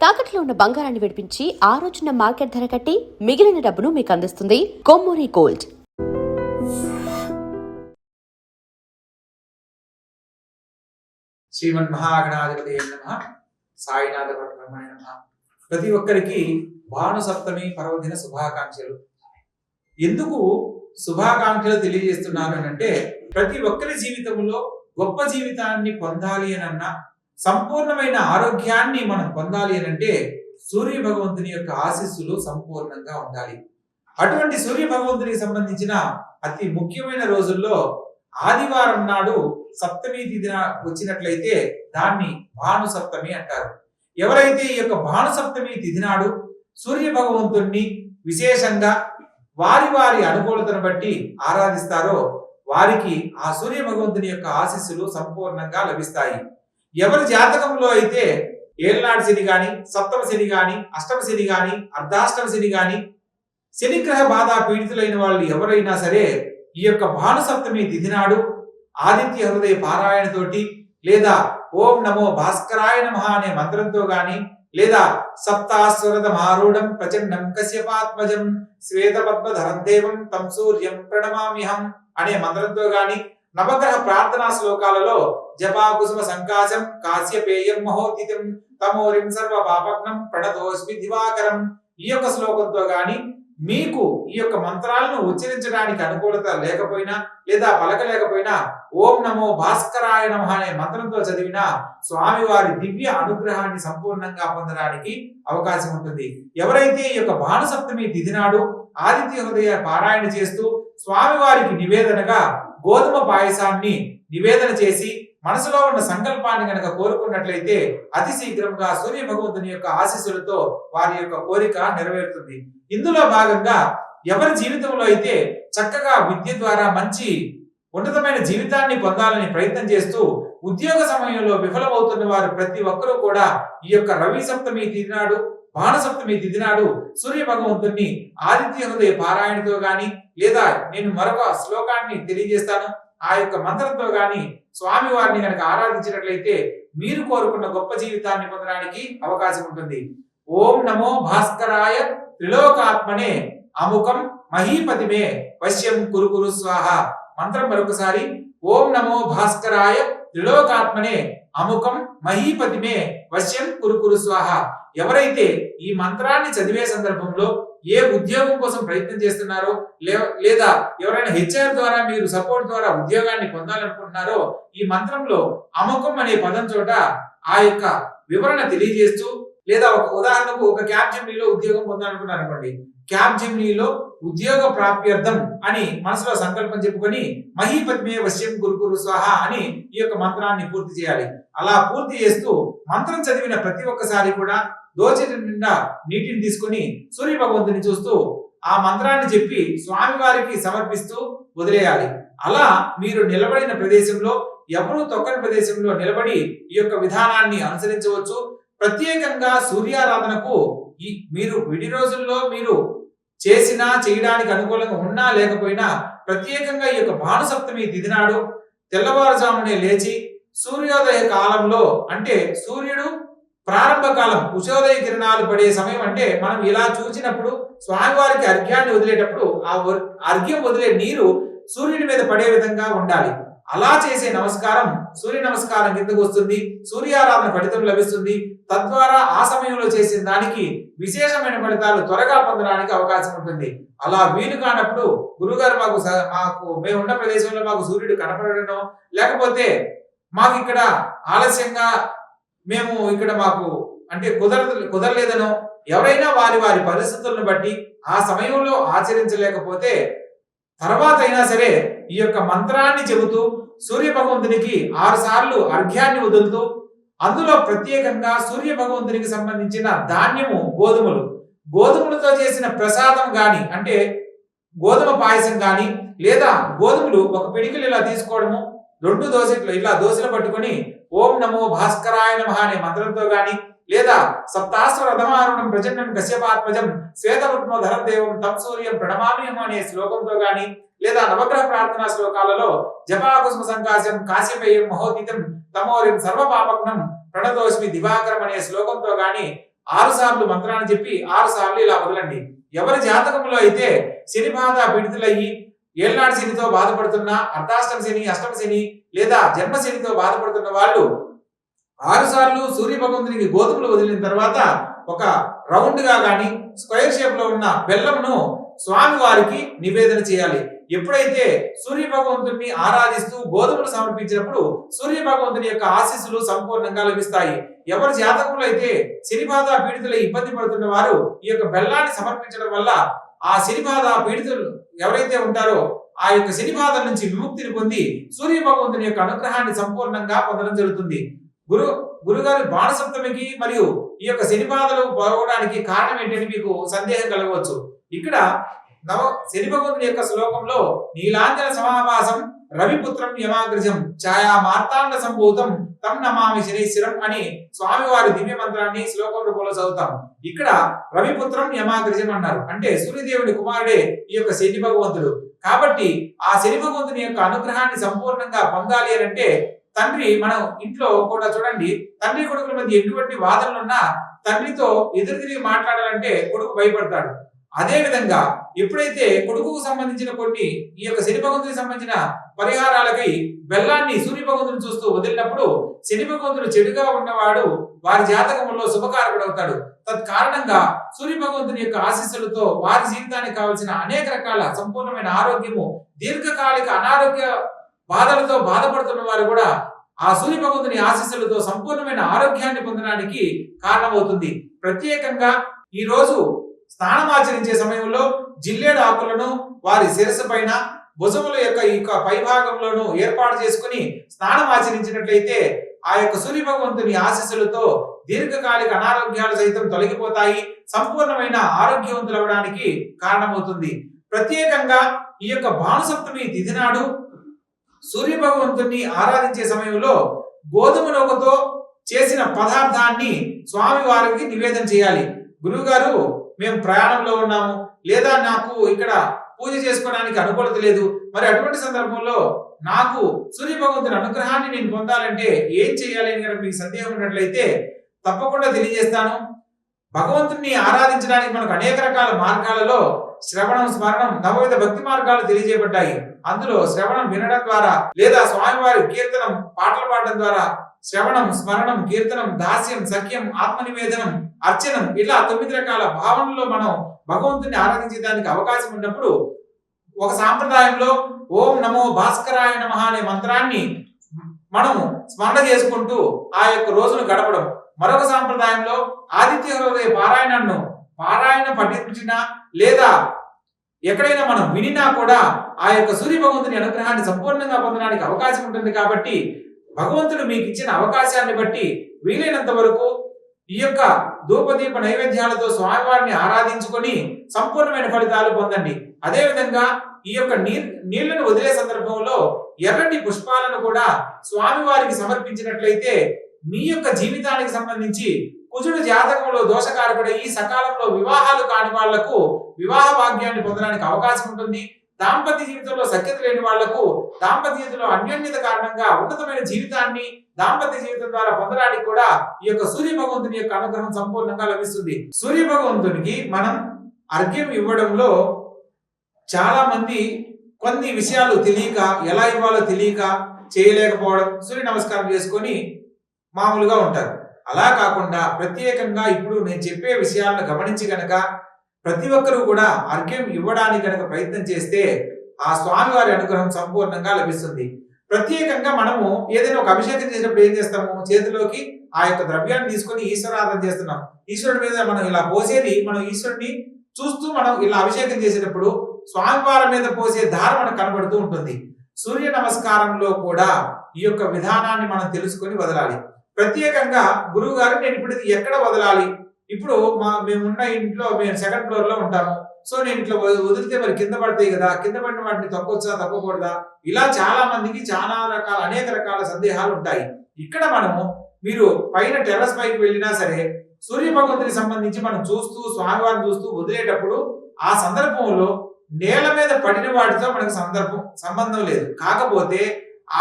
తాకట్లో ఉన్న బంగారాన్ని విడిపించి ఆ రోజున మార్కెట్ ధర కట్టి మిగిలిన డబ్బును మీకు అందిస్తుంది కొమ్మూరి గోల్డ్. శ్రీమన్ మహాగణాధిపతి నమః. సాయినాథ బ్రహ్మణ్య నమః. ప్రతి ఒక్కరికి భాను సప్తమి పర్వదిన శుభాకాంక్షలు. ఎందుకు శుభాకాంక్షలు తెలియజేస్తున్నాను అంటే, ప్రతి ఒక్కరి జీవితంలో గొప్ప జీవితాన్ని పొందాలి అన్నా, సంపూర్ణమైన ఆరోగ్యాన్ని మనం పొందాలి అనంటే సూర్య భగవంతుని యొక్క ఆశీస్సులు సంపూర్ణంగా ఉండాలి. అటువంటి సూర్య భగవంతునికి సంబంధించిన అతి ముఖ్యమైన రోజుల్లో ఆదివారం నాడు సప్తమి తిథిన వచ్చినట్లయితే దాన్ని భాను సప్తమి అంటారు. ఎవరైతే ఈ యొక్క భాను సప్తమి తిథి నాడు సూర్య భగవంతుణ్ణి విశేషంగా వారి వారి అనుకూలతను బట్టి ఆరాధిస్తారో వారికి ఆ సూర్య భగవంతుని యొక్క ఆశీస్సులు సంపూర్ణంగా లభిస్తాయి. ఎవరి జాతకంలో అయితే ఏళ్ళనాడు శని గాని, సప్తమ శని గాని, అష్టమ శని గాని, అర్ధాష్టమ శని గాని, శనిగ్రహ బాధ పీడితులైన వాళ్ళు ఎవరైనా సరే ఈ యొక్క భాను సప్తమి తిథి నాడు ఆదిత్య హృదయ పారాయణతోటి లేదా ఓం నమో భాస్కరాయ నమః అనే మంత్రంతో గాని, లేదా సప్తాస్వరద మారూఢం ప్రచండం కశ్యపాత్మజం శ్వేత పద్మధరం దేవం తం సూర్యం ప్రణమామ్యహం అనే మంత్రంతో గాని, నవగ్రహ ప్రార్థనా శ్లోకాలలో జపా కుసుమ సంకాశం కాశ్యపేయం మహోదితం తమోరిం సర్వ పాపగ్నం ప్రణతోస్మి దివాకరం ఈ యొక్క శ్లోకంతో గాని, మీకు ఈ యొక్క మంత్రాలను ఉచ్చరించడానికి అనుకూలత లేకపోయినా లేదా పలకలేకపోయినా ఓం నమో భాస్కరాయ నమః అనే మంత్రంతో చదివిన స్వామివారి దివ్య అనుగ్రహాన్ని సంపూర్ణంగా పొందడానికి అవకాశం ఉంటుంది. ఎవరైతే ఈ యొక్క భాను సప్తమి తిథి నాడు ఆదిత్య హృదయ పారాయణ చేస్తూ స్వామివారికి నివేదనగా గోధుమ పాయసాన్ని నివేదన చేసి మనసులో ఉన్న సంకల్పాన్ని గనక కోరుకున్నట్లయితే అతి శీఘ్రంగా సూర్య భగవంతుని యొక్క ఆశీస్సులతో వారి యొక్క కోరిక నెరవేరుతుంది. ఇందులో భాగంగా ఎవరి జీవితంలో అయితే చక్కగా విద్య ద్వారా మంచి ఉన్నతమైన జీవితాన్ని పొందాలని ప్రయత్నం చేస్తూ ఉద్యోగ సమయంలో విఫలమవుతున్న వారు ప్రతి ఒక్కరూ కూడా ఈ యొక్క రవి సప్తమి తిథి నాడు, భాను సప్తమి తిథి నాడు సూర్య భగవంతుని ఆదిత్య హృదయ పారాయణతో గాని, లేదా నేను మరొక శ్లోకాన్ని తెలియజేస్తాను ఆ యొక్క మంత్రంతో గాని స్వామి వారిని కనుక ఆరాధించినట్లయితే మీరు కోరుకున్న గొప్ప జీవితాన్ని పొందడానికి అవకాశం ఉంటుంది. ఓం నమో భాస్కరాయ త్రిలోకాత్మనే అముకం మహీపతిమే వశ్యం కురు స్వాహ. మంత్రం మరొకసారి, ఓం నమో భాస్కరాయ త్రిలోకాత్మనే అముకం మహీపతిమే వశ్యం కురు స్వాహ. ఎవరైతే ఈ మంత్రాన్ని చదివే సందర్భంలో ఏ ఉద్యోగం కోసం ప్రయత్నం చేస్తున్నారో లేదా ఎవరైనా హెచ్ఆర్ ద్వారా మీరు సపోర్ట్ ద్వారా ఉద్యోగాన్ని పొందాలనుకుంటున్నారో ఈ మంత్రంలో అముకం అనే పదం చోట ఆ యొక్క వివరణ తెలియజేస్తూ, లేదా ఒక ఉదాహరణకు ఒక క్యాబ్ జెమినీలో ఉద్యోగం పొందాలనుకున్నారు అనుకోండి, క్యాబ్ జెమినీలో ఉద్యోగ ప్రాప్త్యర్థం అని మనసులో సంకల్పం చెప్పుకొని మహీపతిమే వశ్యం కురు స్వాహ అని ఈ యొక్క మంత్రాన్ని పూర్తి చేయాలి. అలా పూర్తి చేస్తూ మంత్రం చదివిన ప్రతి ఒక్కసారి కూడా దోచెటి నిండా నీటిని తీసుకుని సూర్య భగవంతుని చూస్తూ ఆ మంత్రాన్ని చెప్పి స్వామి వారికి సమర్పిస్తూ వదిలేయాలి. అలా మీరు నిలబడిన ప్రదేశంలో, ఎవరూ తొక్కని ప్రదేశంలో నిలబడి ఈ యొక్క విధానాన్ని అనుసరించవచ్చు. ప్రత్యేకంగా సూర్యారాధనకు మీరు విడి రోజుల్లో మీరు చేసినా చేయడానికి అనుకూలంగా ఉన్నా లేకపోయినా ప్రత్యేకంగా ఈ యొక్క భాను సప్తమి తిథి నాడు తెల్లవారుజామునే లేచి సూర్యోదయ కాలంలో, అంటే సూర్యుడు ప్రారంభ కాలం ఉషోదయ కిరణాలు పడే సమయం, అంటే మనం ఇలా చూసినప్పుడు స్వామివారికి అర్ఘ్యాన్ని వదిలేటప్పుడు ఆ అర్ఘ్యం వదిలే నీరు సూర్యుని మీద పడే విధంగా ఉండాలి. అలా చేసే నమస్కారం సూర్య నమస్కారం కిందకు వస్తుంది. సూర్యారాధన ఫలితం లభిస్తుంది. తద్వారా ఆ సమయంలో చేసిన దానికి విశేషమైన ఫలితాలు త్వరగా పొందడానికి అవకాశం ఉంటుంది. అలా వీలు కానప్పుడు గురుగారు మాకు మేము ఉన్న ప్రదేశంలో మాకు సూర్యుడు కనపడడం, లేకపోతే మాకు ఇక్కడ ఆలస్యంగా మేము ఇక్కడ మాకు అంటే కుదరలేదనో, ఎవరైనా వారి వారి పరిస్థితులను బట్టి ఆ సమయంలో ఆచరించలేకపోతే తర్వాత అయినా సరే ఈ యొక్క మంత్రాన్ని చెబుతూ సూర్య భగవంతునికి 6 సార్లు అర్ఘ్యాన్ని వదులుతూ, అందులో ప్రత్యేకంగా సూర్య భగవంతునికి సంబంధించిన ధాన్యము గోధుమలతో చేసిన ప్రసాదం గాని, అంటే గోధుమ పాయసం గాని, లేదా గోధుమలు ఒక పిడికిలు ఇలా తీసుకోవడము, 2 దోసెట్లు ఇలా దోసెలు పట్టుకొని ఓం నమో భాస్కరాయ నమః అనే మంత్రంతో గాని, లేదా సప్తాస్వర రథమారుణం ప్రచండం కశ్యపాత్మజం శ్వేతపద్మధరం దేవం తం సూర్యం ప్రణమామ్యహం అనే శ్లోకంతో గాని, లేదా నవగ్రహ ప్రార్థనా శ్లోకాలలో జపా కుసుమ సంకాశం కాశ్యపేయం మహోదితం తమోరిం సర్వ పాపగ్నం ప్రణతోస్మి దివాకరం అనే శ్లోకంతో గాని 6 సార్లు మంత్రాన్ని చెప్పి 6 సార్లు ఇలా వదలండి. ఎవరి జాతకంలో అయితే శని బాధ పీడితులయ్యి ఏళ్నాడు శనితో బాధపడుతున్న, అర్ధాష్టమ శని, అష్టమ శని లేదా జన్మ శనితో బాధపడుతున్న వాళ్ళు 6 సార్లు సూర్య భగవంతునికి గోధుమలు వదిలిన తర్వాత ఒక రౌండ్ గా గాని స్క్వేర్ షేప్ లో ఉన్న బెల్లంను స్వామి వారికి నివేదన చేయాలి. ఎప్పుడైతే సూర్య భగవంతుని ఆరాధిస్తూ గోధుమలు సమర్పించినప్పుడు సూర్య భగవంతుని యొక్క ఆశీస్సులు సంపూర్ణంగా లభిస్తాయి. ఎవరి జాతకంలో అయితే శని బాధ పీడితులు ఇబ్బంది పడుతున్న వారు ఈ యొక్క బెల్లాన్ని సమర్పించడం వల్ల ఆ శని బాధ పీడితులు ఎవరైతే ఉంటారో ఆ యొక్క శని బాధ నుంచి విముక్తిని పొంది సూర్య భగవంతుని యొక్క అనుగ్రహాన్ని సంపూర్ణంగా పొందడం జరుగుతుంది. గురుగారు బాణసప్తమికి మరియు ఈ యొక్క శని బాధలు పోవడానికి కారణం ఏంటని మీకు సందేహం కలగవచ్చు. ఇక్కడ శని భగవంతుని యొక్క శ్లోకంలో నీలాంజన సమాభాసం రవిపుత్రం యమాగ్రజం ఛాయా మార్తాండ సంభూతం తం నమామి శనీశ్వరం అని స్వామివారి దివ్య మంత్రాన్ని శ్లోకం రూపంలో చదువుతాం. ఇక్కడ రవిపుత్రం యమాగ్రజం అన్నారు, అంటే సూర్యదేవుని కుమారుడే ఈ యొక్క శని భగవంతుడు. కాబట్టి ఆ శని భగవంతుని యొక్క అనుగ్రహాన్ని సంపూర్ణంగా పొందాలి అని అంటే తండ్రి, మనం ఇంట్లో కూడా చూడండి, తండ్రి కొడుకుల మధ్య ఎటువంటి వాదనలున్నా తండ్రితో ఎదురు తిరిగి మాట్లాడాలంటే కొడుకు భయపడతాడు. అదే విధంగా ఎప్పుడైతే కొడుకుకు సంబంధించిన కొన్ని ఈ యొక్క శని భగవంతునికి సంబంధించిన పరిహారాలకై బెల్లాన్ని సూర్య భగవంతుని చూస్తూ వదిలినప్పుడు శని భగవంతుడు చెడుగా ఉన్నవాడు వారి జాతకంలో శుభకారకుడవుతాడు. తత్కారణంగా సూర్య భగవంతుని యొక్క ఆశీస్సులతో వారి జీవితానికి కావలసిన అనేక రకాల సంపూర్ణమైన ఆరోగ్యము, దీర్ఘకాలిక అనారోగ్య బాధలతో బాధపడుతున్న వారు కూడా ఆ సూర్య భగవంతుని ఆశీస్సులతో సంపూర్ణమైన ఆరోగ్యాన్ని పొందడానికి కారణమవుతుంది. ప్రత్యేకంగా ఈ రోజు స్నానం ఆచరించే సమయంలో జిల్లేడు ఆకులను వారి శిరస్సు పైన, భుజముల యొక్క ఈ పై భాగంలోనూ ఏర్పాటు చేసుకుని స్నానం ఆచరించినట్లయితే ఆ యొక్క సూర్య భగవంతుని ఆశీస్సులతో దీర్ఘకాలిక అనారోగ్యాలు సైతం తొలగిపోతాయి, సంపూర్ణమైన ఆరోగ్యవంతులు అవడానికి కారణమవుతుంది. ప్రత్యేకంగా ఈ యొక్క భానుసప్తమి తిథి నాడు సూర్య భగవంతుని ఆరాధించే సమయంలో గోధుమ నూకతో చేసిన పదార్థాన్ని స్వామి వారికి నివేదన చేయాలి. గురువు గారు, మేము ప్రయాణంలో ఉన్నాము, లేదా నాకు ఇక్కడ పూజ చేసుకోవడానికి అనుకూలత లేదు, మరి అటువంటి సందర్భంలో నాకు సూర్య భగవంతుని అనుగ్రహాన్ని నేను పొందాలంటే ఏం చేయాలి అని కనుక మీకు సందేహం ఉన్నట్లయితే తప్పకుండా తెలియజేస్తాను. భగవంతుని ఆరాధించడానికి మనకు అనేక రకాల మార్గాలలో శ్రవణం, స్మరణం, నవవిధ భక్తి మార్గాలు తెలియజేయబడ్డాయి. అందులో శ్రవణం వినడం ద్వారా లేదా స్వామివారి కీర్తనం పాటలు పాడడం ద్వారా శ్రవణం, స్మరణం, కీర్తనం, దాస్యం, సఖ్యం, ఆత్మనివేదనం, అర్చనం ఇలా 9 రకాల భావనలో మనం భగవంతుని ఆరాధించడానికి అవకాశం ఉన్నప్పుడు ఒక సాంప్రదాయంలో ఓం నమో భాస్కరాయ నమః అనే మంత్రాన్ని మనం స్మరణ చేసుకుంటూ ఆ యొక్క రోజును గడపడం, మరొక సాంప్రదాయంలో ఆదిత్య హృదయ పారాయణ పఠించినా లేదా ఎక్కడైనా మనం వినినా కూడా ఆ యొక్క సూర్య భగవంతుని అనుగ్రహాన్ని సంపూర్ణంగా పొందడానికి అవకాశం ఉంటుంది. కాబట్టి భగవంతుడు మీకు ఇచ్చిన అవకాశాన్ని బట్టి వీలైనంత వరకు ఈ యొక్క ధూపదీప నైవేద్యాలతో స్వామివారిని ఆరాధించుకొని సంపూర్ణమైన ఫలితాలు పొందండి. అదేవిధంగా ఈ యొక్క నీళ్లను వదిలే సందర్భంలో ఎర్రటి పుష్పాలను కూడా స్వామివారికి సమర్పించినట్లయితే మీ యొక్క జీవితానికి సంబంధించి కుజుడు జాతకంలో దోషకారకుడై ఈ సకాలంలో వివాహాలు కాని వాళ్లకు వివాహ భాగ్యాన్ని పొందడానికి అవకాశం ఉంటుంది. దాంపత్య జీవితంలో సఖ్యత లేని వాళ్లకు దాంపత్య జీవితంలో అన్యోన్యత కారణంగా ఉన్నతమైన జీవితాన్ని దాంపత్య జీవితం ద్వారా పొందడానికి కూడా ఈ యొక్క సూర్య భగవంతుని యొక్క అనుగ్రహం సంపూర్ణంగా లభిస్తుంది. సూర్య భగవంతునికి మనం అర్ఘ్యం ఇవ్వడంలో చాలా మంది కొన్ని విషయాలు తెలియక, ఎలా ఇవ్వాలో తెలియక చేయలేకపోవడం, సూర్య నమస్కారం చేసుకొని మామూలుగా ఉంటారు. అలా కాకుండా ప్రత్యేకంగా ఇప్పుడు నేను చెప్పే విషయాలను గమనించి గనక ప్రతి ఒక్కరూ కూడా అర్ఘ్యం ఇవ్వడానికి కనుక ప్రయత్నం చేస్తే ఆ స్వామివారి అనుగ్రహం సంపూర్ణంగా లభిస్తుంది. ప్రత్యేకంగా మనము ఏదైనా ఒక అభిషేకం చేసినప్పుడు ఏం చేస్తాము, చేతిలోకి ఆ యొక్క ద్రవ్యాన్ని తీసుకొని ఈశ్వరారాధన చేస్తున్నాం. ఈశ్వరుడి మీద మనం ఇలా పోసేది, మనం ఈశ్వరుడిని చూస్తూ మనం ఇలా అభిషేకం చేసేటప్పుడు స్వామివారి మీద పోసే దారి మనకు కనబడుతూ ఉంటుంది. సూర్య నమస్కారంలో కూడా ఈ యొక్క విధానాన్ని మనం తెలుసుకొని వదలాలి. ప్రత్యేకంగా గురువు గారు, నేను ఇప్పుడు ఇది ఎక్కడ వదలాలి, ఇప్పుడు మేమున్న ఇంట్లో మేము 2nd ఫ్లోర్ లో ఉంటాము, సో నేను ఇట్లా వదిలితే మరి కింద పడతాయి కదా, కింద పడిన వాటిని తొక్కొచ్చా తొక్కకూడదా, ఇలా చాలా మందికి చాలా రకాల అనేక రకాల సందేహాలు ఉంటాయి. ఇక్కడ మనము మీరు పైన టెర్రస్ పైకి వెళ్ళినా సరే సూర్య భగవంతునికి సంబంధించి మనం చూస్తూ స్వామివారిని చూస్తూ వదిలేటప్పుడు ఆ సందర్భంలో నేల మీద పడిన వాటితో మనకు సంబంధం లేదు. కాకపోతే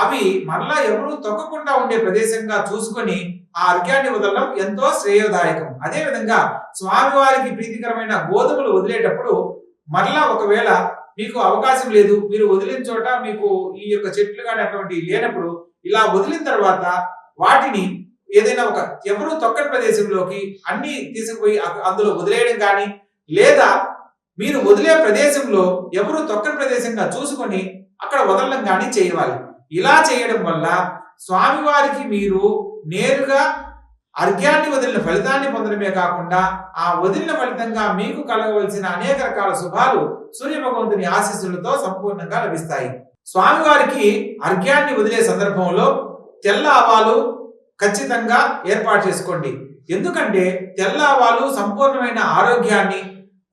అవి మరలా ఎవరు తొక్కకుండా ఉండే ప్రదేశంగా చూసుకొని ఆ అర్ఘ్యాన్ని వదలడం ఎంతో శ్రేయోదాయకం. అదేవిధంగా స్వామివారికి ప్రీతికరమైన గోధుమలు వదిలేటప్పుడు మరలా ఒకవేళ మీకు అవకాశం లేదు, మీరు వదిలిన చోట మీకు ఈ యొక్క చెట్లు కానీ అటువంటి లేనప్పుడు ఇలా వదిలిన తర్వాత వాటిని ఏదైనా ఒక ఎవరు తొక్కని ప్రదేశంలోకి అన్ని తీసుకుపోయి అందులో వదిలేయడం కానీ, లేదా మీరు వదిలే ప్రదేశంలో ఎవరు తొక్కని ప్రదేశంగా చూసుకొని అక్కడ వదలడం కానీ చేయవాలి. ఇలా చేయడం వల్ల స్వామివారికి మీరు నేరుగా అర్ఘ్యాన్ని వదిలిన ఫలితాన్ని పొందడమే కాకుండా ఆ వదిలిన ఫలితంగా మీకు కలగవలసిన అనేక రకాల శుభాలు సూర్య భగవంతుని ఆశీస్సులతో సంపూర్ణంగా లభిస్తాయి. స్వామివారికి అర్ఘ్యాన్ని వదిలే సందర్భంలో తెల్ల ఆవాలు ఖచ్చితంగా ఏర్పాటు చేసుకోండి. ఎందుకంటే తెల్ల ఆవాలు సంపూర్ణమైన ఆరోగ్యాన్ని,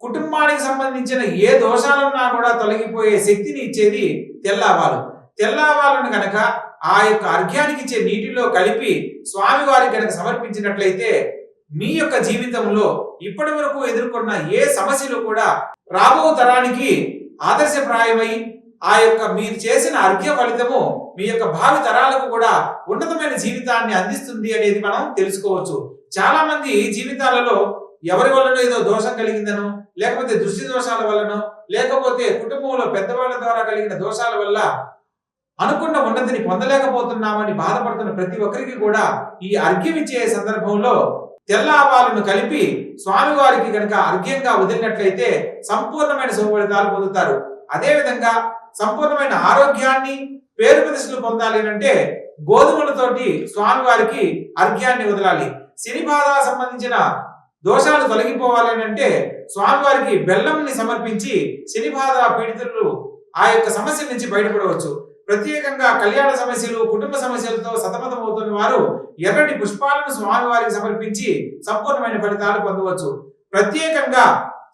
కుటుంబానికి సంబంధించిన ఏ దోషాలున్నా కూడా తొలగిపోయే శక్తిని ఇచ్చేది తెల్ల ఆవాలు. తెల్ల ఆవాలను గనక ఆ యొక్క అర్ఘ్యానికి ఇచ్చే నీటిలో కలిపి స్వామివారికి గనక సమర్పించినట్లయితే మీ యొక్క జీవితంలో ఇప్పటి వరకు ఎదుర్కొన్న ఏ సమస్యలు కూడా రాబో తరానికి ఆదర్శప్రాయమై ఆ యొక్క మీరు చేసిన అర్ఘ్య ఫలితము మీ యొక్క భావి తరాలకు కూడా ఉన్నతమైన జీవితాన్ని అందిస్తుంది అనేది మనం తెలుసుకోవచ్చు. చాలా మంది జీవితాలలో ఎవరి వలన ఏదో దోషం కలిగిందనో, లేకపోతే దృష్టి దోషాల వలనో, లేకపోతే కుటుంబంలో పెద్దవాళ్ళ ద్వారా కలిగిన దోషాల వల్ల అనుకున్న ఉన్నతిని పొందలేకపోతున్నామని బాధపడుతున్న ప్రతి ఒక్కరికి కూడా ఈ అర్ఘ్యం ఇచ్చే సందర్భంలో తెల్ల ఆవాలను కలిపి స్వామివారికి గనక అర్ఘ్యంగా వదిలినట్లయితే సంపూర్ణమైన శుభఫలితాలు పొందుతారు. అదేవిధంగా సంపూర్ణమైన ఆరోగ్యాన్ని, పేరు ప్రతిష్టలు పొందాలి అంటే గోధుమలతోటి స్వామివారికి అర్ఘ్యాన్ని వదలాలి. శని బాధ సంబంధించిన దోషాలు తొలగిపోవాలి అంటే స్వామివారికి బెల్లంని సమర్పించి శని బాధ పీడితులు ఆ యొక్క సమస్య నుంచి బయటపడవచ్చు. ప్రత్యేకంగా కళ్యాణ సమస్యలు, కుటుంబ సమస్యలతో సతమతమవుతున్న వారు ఎర్రటి పుష్పాలను స్వామివారికి సమర్పించి సంపూర్ణమైన ఫలితాలు పొందవచ్చు. ప్రత్యేకంగా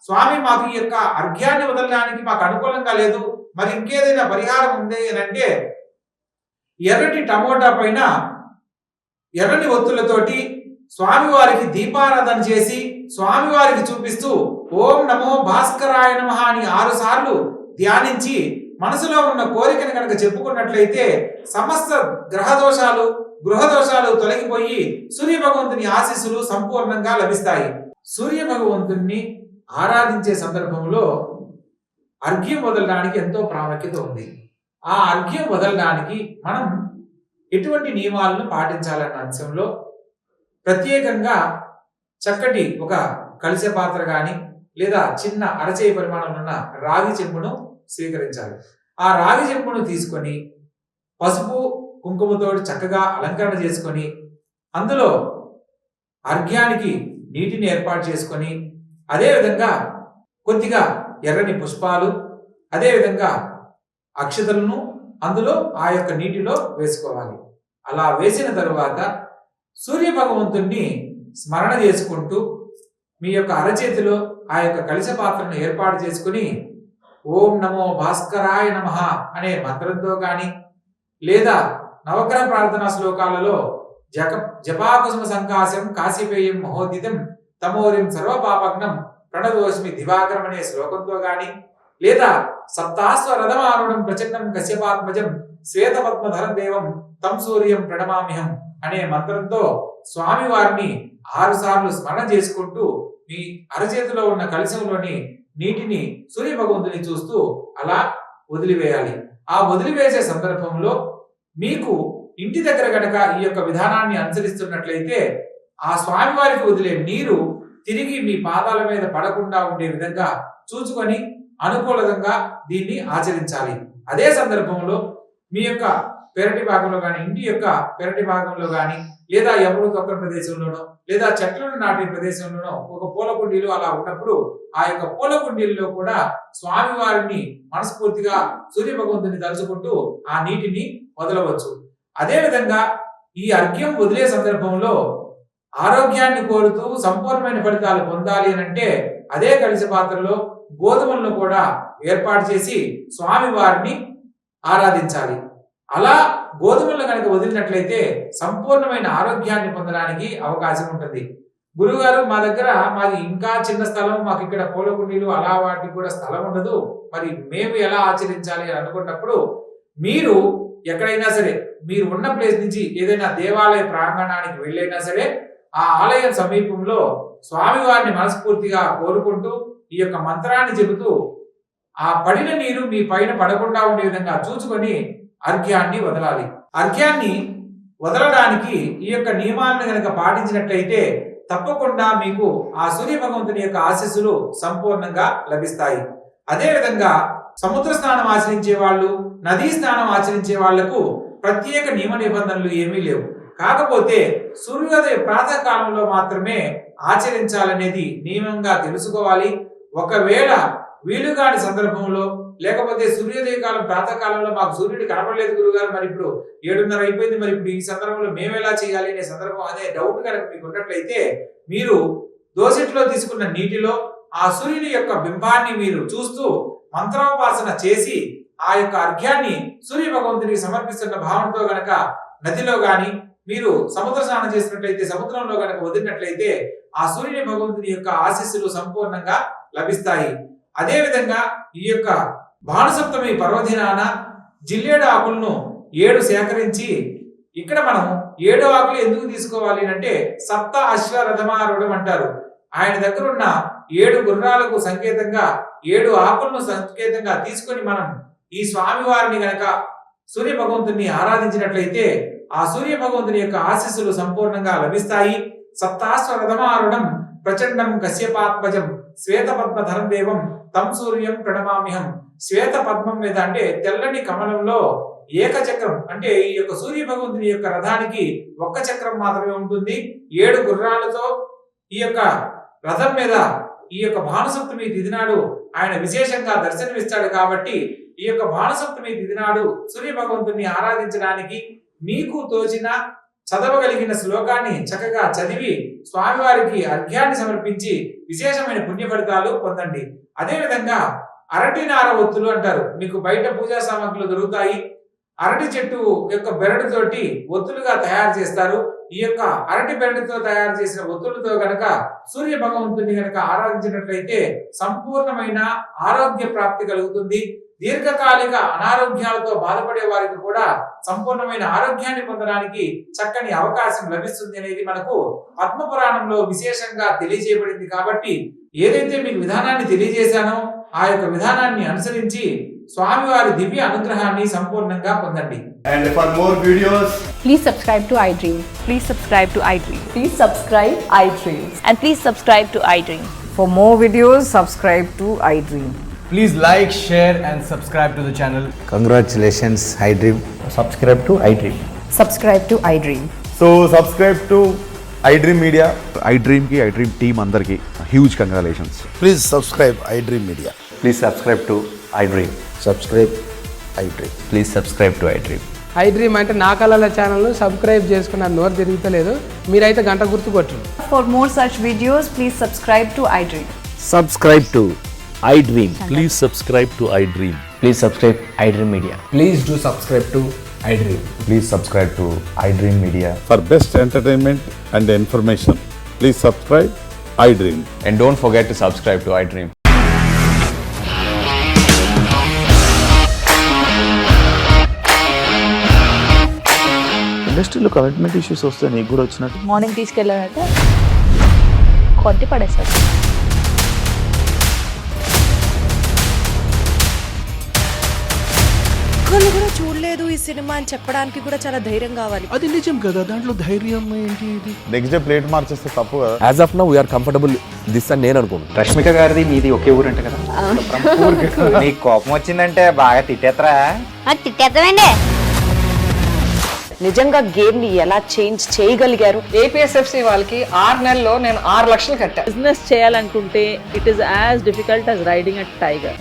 స్వామి మాకు ఈ యొక్క అర్ఘ్యాన్ని వదలడానికి మాకు అనుకూలంగా లేదు, మరి ఇంకేదైనా పరిహారం ఉంది అని అంటే ఎర్రటి టమోటా పైన ఎర్రని ఒత్తులతోటి స్వామివారికి దీపారాధన చేసి స్వామివారికి చూపిస్తూ ఓం నమో భాస్కరాయ నమః అని 6 సార్లు ధ్యానించి మనసులో ఉన్న కోరికను కనుక చెప్పుకున్నట్లయితే సమస్త గ్రహ దోషాలు, గృహ దోషాలు తొలగిపోయి సూర్య భగవంతుని ఆశీస్సులు సంపూర్ణంగా లభిస్తాయి. సూర్య భగవంతుని ఆరాధించే సందర్భంలో అర్ఘ్యం వదలడానికి ఎంతో ప్రాముఖ్యత ఉంది. ఆ అర్ఘ్యం వదలడానికి మనం ఎటువంటి నియమాలను పాటించాలన్న అంశంలో ప్రత్యేకంగా చక్కటి ఒక కలశ పాత్ర కానీ, లేదా చిన్న అరచేయి పరిమాణం ఉన్న రాగి చెంబును స్వీకరించాలి. ఆ రాగి చెంబును తీసుకొని పసుపు కుంకుమతో చక్కగా అలంకరణ చేసుకొని అందులో అర్ఘ్యానికి నీటిని ఏర్పాటు చేసుకొని, అదేవిధంగా కొద్దిగా ఎర్రని పుష్పాలు, అదేవిధంగా అక్షతలను అందులో ఆ యొక్క నీటిలో వేసుకోవాలి. అలా వేసిన తరువాత సూర్య భగవంతుణ్ణి స్మరణ చేసుకుంటూ మీ యొక్క అరచేతిలో ఆ యొక్క కలశ పాత్రను ఏర్పాటు చేసుకుని ఓం నమో భాస్కరాయ నమః అనే మంత్రంతో కానీ, లేదా నవగ్రహ ప్రార్థనా శ్లోకాలలో జపాకుసుమ సంకాశం కాశీపేయం మహోదితం తమోరిం సర్వపాపగ్నం ప్రణదోస్మి దివాకరం అనే శ్లోకంతో కానీ, లేదా సప్తాశ్వ రథమారుణం ప్రచండం కశ్యపాత్మజం శ్వేతపద్మధరం దేవం తం సూర్యం ప్రణమామ్యహం అనే మంత్రంతో స్వామివారిని 6 సార్లు స్మరణ చేసుకుంటూ మీ అరచేతిలో ఉన్న కలశంలోని నీటిని సూర్య భగవంతుని చూస్తూ అలా వదిలివేయాలి. ఆ వదిలివేసే సందర్భంలో మీకు ఇంటి దగ్గర గనక ఈ యొక్క విధానాన్ని అనుసరిస్తున్నట్లయితే ఆ స్వామివారికి వదిలే నీరు తిరిగి మీ పాదాల మీద పడకుండా ఉండే విధంగా చూసుకొని అనుకూలంగా దీన్ని ఆచరించాలి. అదే సందర్భంలో మీ యొక్క పెరటి భాగంలో కానీ, ఇంటి యొక్క పెరటి భాగంలో కానీ, లేదా ఎవరు తొక్కని ప్రదేశంలోనో, లేదా చెట్లను నాటే ప్రదేశంలోనో ఒక పూల కుండీలు అలా ఉన్నప్పుడు ఆ యొక్క పూల కుండీల్లో కూడా స్వామివారిని మనస్ఫూర్తిగా సూర్య భగవంతుని తలుచుకుంటూ ఆ నీటిని వదలవచ్చు. అదేవిధంగా ఈ అర్ఘ్యం వదిలే సందర్భంలో ఆరోగ్యాన్ని కోరుతూ సంపూర్ణమైన ఫలితాలు పొందాలి అని అంటే అదే కలశ పాత్రలో గోధుమలను కూడా ఏర్పాటు చేసి స్వామివారిని ఆరాధించాలి. అలా గోధుమలను కనుక వదిలినట్లయితే సంపూర్ణమైన ఆరోగ్యాన్ని పొందడానికి అవకాశం ఉంటుంది. గురుగారు మా దగ్గర మాది ఇంకా చిన్న స్థలం, మాకు ఇక్కడ పూల కుండీలు అలా వాటికి కూడా స్థలం ఉండదు, మరి మేము ఎలా ఆచరించాలి అని అనుకున్నప్పుడు మీరు ఎక్కడైనా సరే మీరు ఉన్న ప్లేస్ నుంచి ఏదైనా దేవాలయ ప్రాంగణానికి వెళ్ళైనా సరే ఆ ఆలయం సమీపంలో స్వామివారిని మనస్ఫూర్తిగా కోరుకుంటూ ఈ యొక్క మంత్రాన్ని చెబుతూ ఆ పడిన నీరు మీ పైన పడకుండా ఉండే విధంగా చూసుకొని అర్ఘ్యాన్ని వదలాలి. అర్ఘ్యాన్ని వదలడానికి ఈ యొక్క నియమాలను కనుక పాటించినట్లయితే తప్పకుండా మీకు ఆ సూర్య భగవంతుని యొక్క ఆశీస్సులు సంపూర్ణంగా లభిస్తాయి. అదేవిధంగా సముద్ర స్నానం ఆచరించే వాళ్ళు, నదీ స్నానం ఆచరించే వాళ్లకు ప్రత్యేక నియమ నిబంధనలు ఏమీ లేవు. కాకపోతే సూర్యోదయ ప్రాతకాలంలో మాత్రమే ఆచరించాలనేది నియమంగా తెలుసుకోవాలి. ఒకవేళ వీలుగాని సందర్భంలో లేకపోతే సూర్యోదయ కాలం ప్రాతకాలంలో మాకు సూర్యుడు కనపడలేదు గురుగారు, మరి ఇప్పుడు 7:30 అయిపోయింది, మరి ఇప్పుడు ఈ సందర్భంలో మేము ఎలా చేయాలి అనే సందర్భం అనే డౌట్ కనుక మీకు ఉన్నట్లయితే మీరు దోసెట్లో తీసుకున్న నీటిలో ఆ సూర్యుని యొక్క బింబాన్ని మీరు చూస్తూ మంత్రోపాసన చేసి ఆ యొక్క అర్ఘ్యాన్ని సూర్య భగవంతునికి సమర్పిస్తున్న భావనతో గనక నదిలో గాని మీరు సముద్ర స్నానం చేసినట్లయితే సముద్రంలో గనక వదిలినట్లయితే ఆ సూర్యుని భగవంతుని యొక్క ఆశీస్సులు సంపూర్ణంగా లభిస్తాయి. అదే విధంగా ఈ యొక్క భానుసప్తమి పర్వదినాన జిల్లేడు ఆకులను 7 సేకరించి, ఇక్కడ మనం 7 ఆకులు ఎందుకు తీసుకోవాలి అంటే సప్త అశ్వరథమారూఢం అంటారు. ఆయన దగ్గర ఉన్న 7 గుర్రాలకు సంకేతంగా 7 ఆకులను సంకేతంగా తీసుకొని మనం ఈ స్వామివారిని గనక సూర్య భగవంతుని ఆరాధించినట్లయితే ఆ సూర్య భగవంతుని యొక్క ఆశీస్సులు సంపూర్ణంగా లభిస్తాయి. సప్తాశ్వరథమారుఢం ప్రచండం కశ్యపాత్మజం శ్వేత పద్మధరం దేవం తం సూర్యం ప్రణమామ్యహం. శ్వేత పద్మం మీద అంటే తెల్లని కమలంలో ఏకచక్రం అంటే ఈ యొక్క సూర్య భగవంతుని యొక్క రథానికి ఒక్క చక్రం మాత్రమే ఉంటుంది. 7 గుర్రాలతో ఈ యొక్క రథం మీద ఈ యొక్క భానుసప్తమి తిథి నాడు ఆయన విశేషంగా దర్శనమిస్తాడు. కాబట్టి ఈ యొక్క భానుసప్తమి తిథి నాడు సూర్య భగవంతుని ఆరాధించడానికి మీకు తోచిన చదవగలిగిన శ్లోకాన్ని చక్కగా చదివి స్వామివారికి అర్ఘ్యాన్ని సమర్పించి విశేషమైన పుణ్య ఫలితాలు పొందండి. అదేవిధంగా అరటి నార ఒత్తులు అంటారు, మీకు బయట పూజా సామాగ్రిలు దొరుకుతాయి. అరటి చెట్టు యొక్క బెరడుతోటి ఒత్తులుగా తయారు చేస్తారు. ఈ యొక్క అరటి బెరడుతో తయారు చేసిన ఒత్తులతో గనక సూర్య భగవంతుని గనక ఆరాధించినట్లయితే సంపూర్ణమైన ఆరోగ్య ప్రాప్తి కలుగుతుంది. దీర్ఘకాలిక అనారోగ్యాలతో బాధపడే వారికి కూడా సంపూర్ణమైన ఆరోగ్యాన్ని పొందడానికి చక్కని అవకాశం లభిస్తుంది అనేది మనకు పద్మపురాణంలో విశేషంగా తెలియజేయబడింది. కాబట్టి ఏదైతే మీకు విధానాన్ని తెలియజేశానో ఆ యొక్క విధానాన్ని అనుసరించి స్వామివారి దివ్య అనుగ్రహాన్ని సంపూర్ణంగా పొందండి. And for more videos, please subscribe to iDream. Please subscribe to iDream. Please subscribe iDream. And please subscribe to iDream. For more videos, subscribe to iDream. please like, share and subscribe to the channel. Congratulations, iDream. Subscribe to iDream. Subscribe to iDream. So subscribe to iDream Media. iDream ki iDream team andarki huge congratulations. Please subscribe iDream Media. Please subscribe to iDream. Subscribe iDream. Please subscribe to iDream. iDream అంటే నా కళల ఛానల్ను subscribe చేసుకున్న నోరు తిరుగుతలేదు, మీరైతే గంట గుర్తు కొట్టండి. For more such videos, please subscribe to iDream. Subscribe to iDream. Please subscribe to iDream. Please subscribe iDream Media. Please do subscribe to iDream. Please subscribe to iDream Media. For best entertainment and information, please subscribe iDream. And don't forget to subscribe to iDream. ఇండస్ట్రీలో commitment issues వస్తే నీకు కూడా వచ్చినట్టు morning తీసుకెళ్ళాలంటే కొట్టి పడేస్తారు. ఒక్కళ్ళు కూడా చూడలేదు ఈ సినిమా అని చెప్పడానికి కూడా చాలా ధైర్యం కావాలి. అది నిజం కదా, దాంట్లో ధైర్యం ఏంటి? ఇది నెక్స్ట్ డే ప్లేట్ మార్చేస్తే తప్పు కదా. As of now, we are comfortable this అని నేను అనుకుంటున్నాను. రష్మిక గారిది మీది ఒకే ఊరంట కదా. నీకు కోపం వచ్చిందంటే బాగా తిట్టేత్తరా? తిట్టేద్దామండి. నిజంగా గేమ్ ని ఎలా చేంజ్ చేయగలిగారు? ఏపీఎస్ఎఫ్సి వాళ్ళకి 6 నెలల్లో నేను 6 లక్షలు కట్టా. బిజినెస్ చేయాలనుకుంటే it is as difficult as riding a tiger.